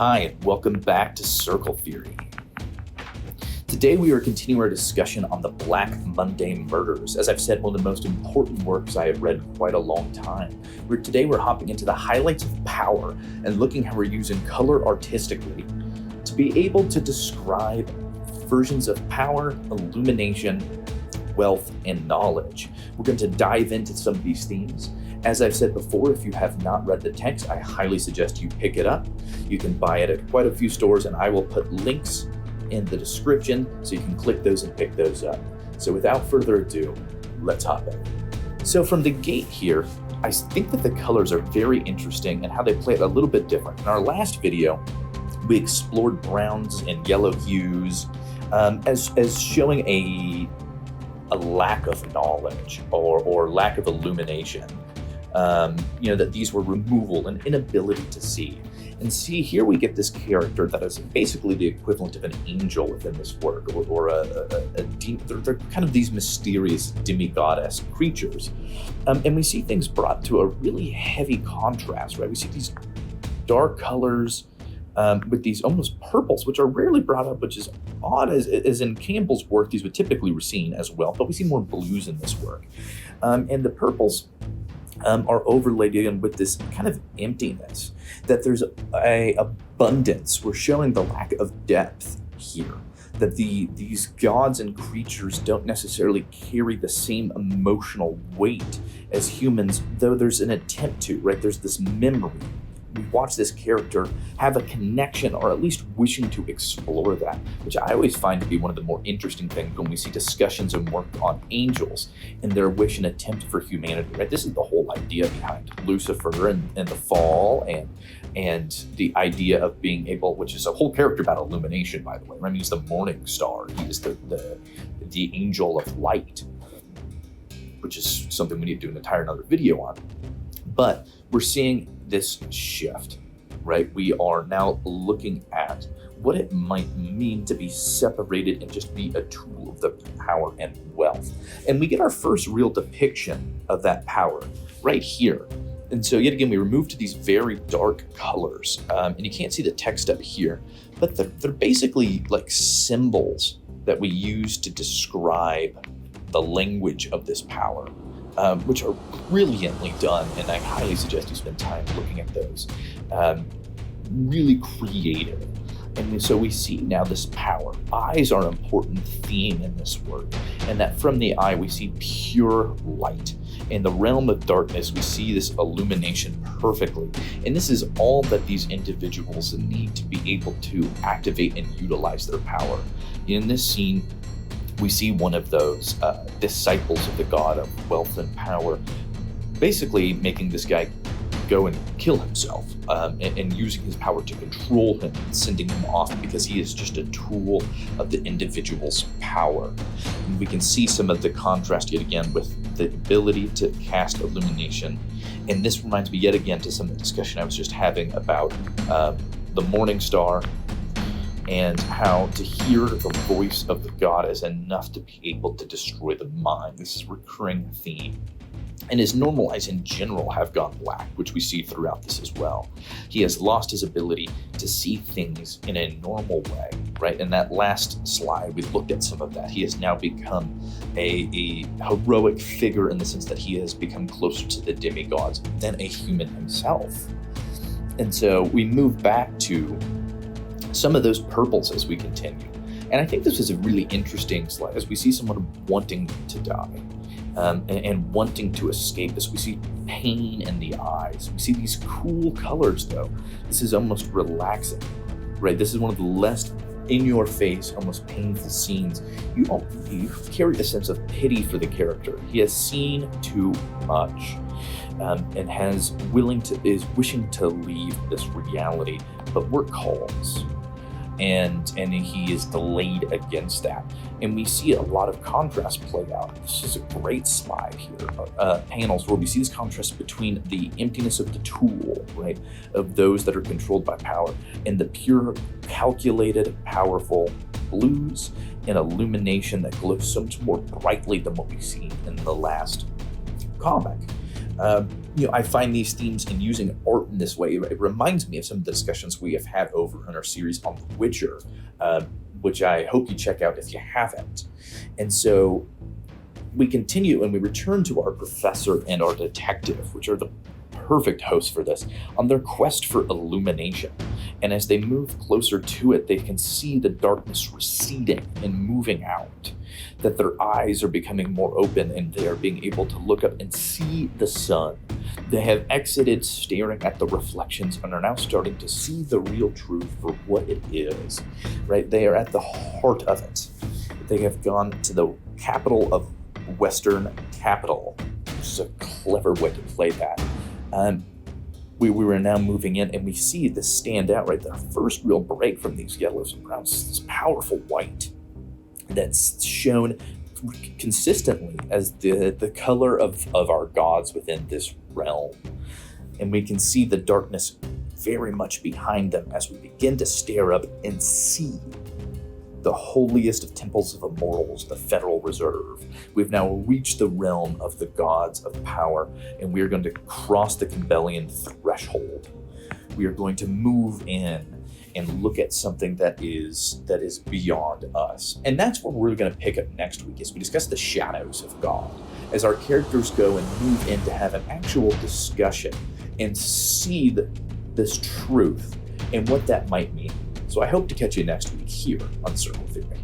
Hi, and welcome back to Circle Theory. Today we are continuing our discussion on the Black Monday Murders. As I've said, one of the most important works I have read in quite a long time. Today we're hopping into the highlights of power and looking how we're using color artistically to be able to describe versions of power, illumination, wealth, and knowledge. We're going to dive into some of these themes. As I've said before, if you have not read the text, I highly suggest you pick it up. You can buy it at quite a few stores, and I will put links in the description so you can click those and pick those up. So without further ado, let's hop in. So from the gate here, I think that the colors are very interesting and how they play it a little bit different. In our last video, we explored browns and yellow hues as showing a lack of knowledge or lack of illumination. That these were removal and inability to see. And see, here we get this character that is basically the equivalent of an angel within this work, or a demon. They're kind of these mysterious demigod-esque creatures. And we see things brought to a really heavy contrast, right? We see these dark colors with these almost purples, which are rarely brought up, which is odd, as in Campbell's work, these would typically be seen as well, but we see more blues in this work. And the purples are overlaid again with this kind of emptiness, that there's a abundance. We're showing the lack of depth here, that these gods and creatures don't necessarily carry the same emotional weight as humans, though there's an attempt to, right? There's this memory. We watch this character have a connection, or at least wishing to explore that, which I always find to be one of the more interesting things when we see discussions and work on angels and their wish and attempt for humanity, right? This is the whole idea behind Lucifer and the fall and the idea of being able, which is a whole character about illumination, by the way. I mean, he's the morning star. He is the angel of light, which is something we need to do an entire another video on. But we're seeing this shift, right? We are now looking at what it might mean to be separated and just be a tool of the power and wealth. And we get our first real depiction of that power right here. And so yet again, we move to these very dark colors, and you can't see the text up here, but they're basically like symbols that we use to describe the language of this power. Which are brilliantly done, and I highly suggest you spend time looking at those. Really creative. And so we see now this power. Eyes are an important theme in this work, and that from the eye we see pure light. In the realm of darkness, we see this illumination perfectly. And this is all that these individuals need to be able to activate and utilize their power. In this scene, we see one of those disciples of the god of wealth and power basically making this guy go and kill himself and using his power to control him and sending him off because he is just a tool of the individual's power. And we can see some of the contrast yet again with the ability to cast illumination. And this reminds me yet again to some of the discussion I was just having about the morning star, and how to hear the voice of the god is enough to be able to destroy the mind. This is a recurring theme. And his normal eyes in general have gone black, which we see throughout this as well. He has lost his ability to see things in a normal way, right? In that last slide, we looked at some of that. He has now become a heroic figure in the sense that he has become closer to the demigods than a human himself. And so we move back to some of those purples as we continue. And I think this is a really interesting slide as we see someone wanting to die and wanting to escape this. We see pain in the eyes. We see these cool colors though. This is almost relaxing, right? This is one of the less in your face, almost painful scenes. You carry a sense of pity for the character. He has seen too much. And is wishing to leave this reality, but we're calls. And he is delayed against that. And we see a lot of contrast play out. This is a great slide here, panels where we see this contrast between the emptiness of the tool, right, of those that are controlled by power, and the pure, calculated, powerful blues and illumination that glows so much more brightly than what we've seen in the last comic. I find these themes in using art in this way, it reminds me of some of the discussions we have had over in our series on The Witcher, which I hope you check out if you haven't. And so we continue and we return to our professor and our detective, which are the perfect hosts for this, on their quest for illumination. And as they move closer to it, they can see the darkness receding and moving out, that their eyes are becoming more open and they are being able to look up and see the sun. They have exited staring at the reflections and are now starting to see the real truth for what it is, right? They are at the heart of it. They have gone to the capital of Western capital, which is a clever way to play that. We were now moving in and we see this stand out, right? The first real break from these yellows and browns, this powerful white that's shown consistently as the color of our gods within this realm. And we can see the darkness very much behind them as we begin to stare up and see the holiest of temples of immortals, the Federal Reserve. We've now reached the realm of the gods of power, and we are going to cross the Kimbellian threshold. We are going to move in and look at something that is beyond us. And that's where we're going to pick up next week as we discuss the shadows of God, as our characters go and move in to have an actual discussion and see this truth and what that might mean. So I hope to catch you next week here on Circle Theory.